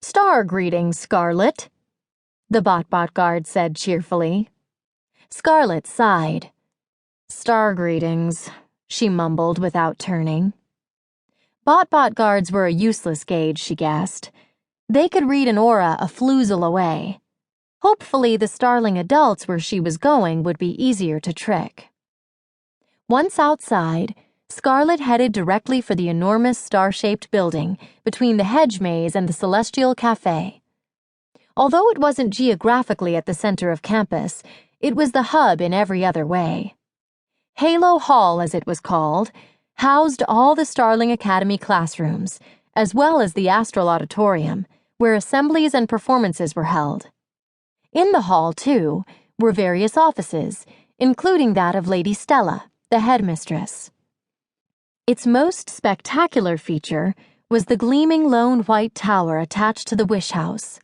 "Star greetings, Scarlet," the Bot guard said cheerfully. Scarlet sighed. "Star greetings," she mumbled without turning. Bot guards were a useless gauge, she guessed. They could read an aura a floozle away. Hopefully the starling adults where she was going would be easier to trick. Once outside, Scarlet headed directly for the enormous star-shaped building between the hedge maze and the Celestial Cafe. Although it wasn't geographically at the center of campus, it was the hub in every other way. Halo Hall, as it was called, housed all the Starling Academy classrooms, as well as the Astral Auditorium, where assemblies and performances were held. In the hall, too, were various offices, including that of Lady Stella, the headmistress. Its most spectacular feature was the gleaming lone white tower attached to the Wish House.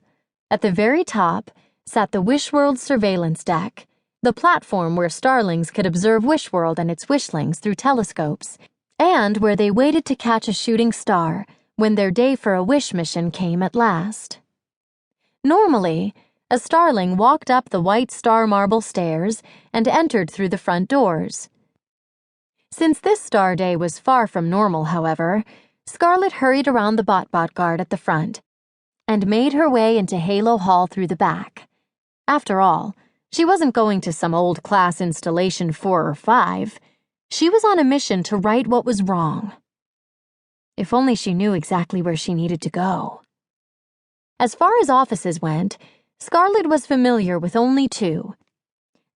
At the very top sat the Wishworld surveillance deck, the platform where starlings could observe Wishworld and its wishlings through telescopes, and where they waited to catch a shooting star when their day for a wish mission came at last. Normally, a starling walked up the white star marble stairs and entered through the front doors. Since this star day was far from normal, however, Scarlet hurried around the Bot guard at the front and made her way into Halo Hall through the back. After all, she wasn't going to some old class installation 4 or 5. She was on a mission to right what was wrong. If only she knew exactly where she needed to go. As far as offices went, Scarlet was familiar with only 2.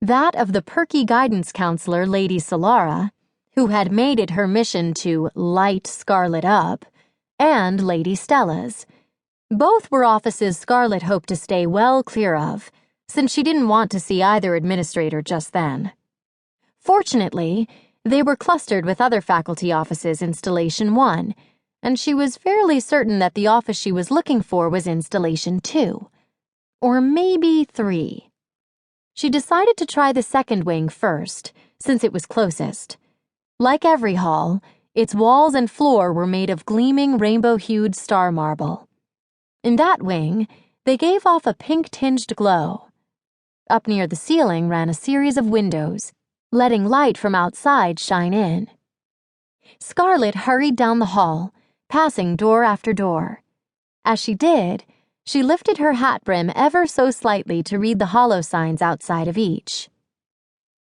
That of the perky guidance counselor, Lady Solara, who had made it her mission to light Scarlet up, and Lady Stella's. Both were offices Scarlet hoped to stay well clear of, since she didn't want to see either administrator just then. Fortunately, they were clustered with other faculty offices in Installation 1, and she was fairly certain that the office she was looking for was Installation 2. Or maybe 3. She decided to try the second wing first, since it was closest. Like every hall, its walls and floor were made of gleaming rainbow-hued star marble. In that wing, they gave off a pink-tinged glow. Up near the ceiling ran a series of windows, letting light from outside shine in. Scarlet hurried down the hall, passing door after door. As she did, she lifted her hat brim ever so slightly to read the holo signs outside of each.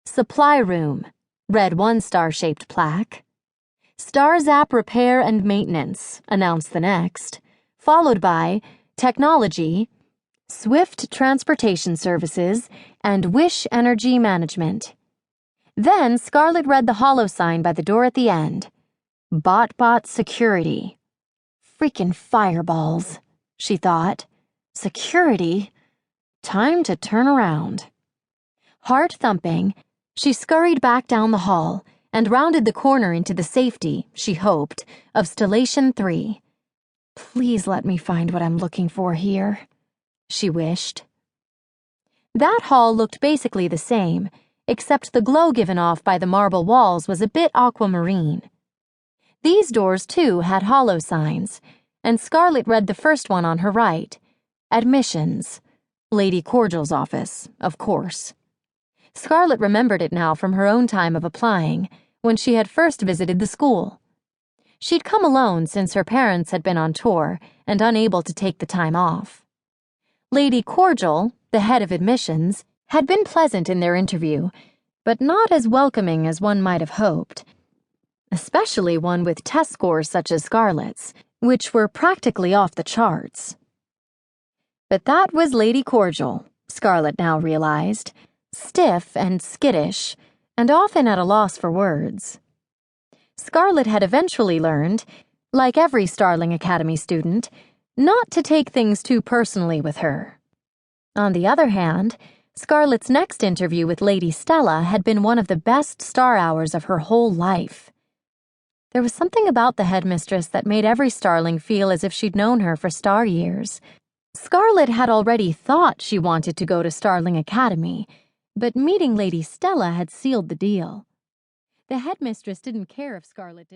"Supply Room," read one star-shaped plaque. "Star Zap Repair and Maintenance," announced the next, followed by Technology, Swift Transportation Services, and Wish Energy Management. Then Scarlet read the holo sign by the door at the end. Bot Security. Freaking fireballs, she thought. Security? Time to turn around. Heart thumping, she scurried back down the hall and rounded the corner into the safety, she hoped, of Stellation 3. Please let me find what I'm looking for here, she wished. That hall looked basically the same, except the glow given off by the marble walls was a bit aquamarine. These doors, too, had holo signs, and Scarlet read the first one on her right. Admissions. Lady Cordial's office, of course. Scarlet remembered it now from her own time of applying, when she had first visited the school. She'd come alone since her parents had been on tour and unable to take the time off. Lady Cordial, the head of admissions, had been pleasant in their interview, but not as welcoming as one might have hoped, especially one with test scores such as Scarlet's, which were practically off the charts. But that was Lady Cordial, Scarlet now realized, stiff and skittish, and often at a loss for words. Scarlet had eventually learned, like every Starling Academy student, not to take things too personally with her. On the other hand, Scarlet's next interview with Lady Stella had been one of the best star hours of her whole life. There was something about the headmistress that made every starling feel as if she'd known her for star years. Scarlet had already thought she wanted to go to Starling Academy, but meeting Lady Stella had sealed the deal. The headmistress didn't care if Scarlet didn't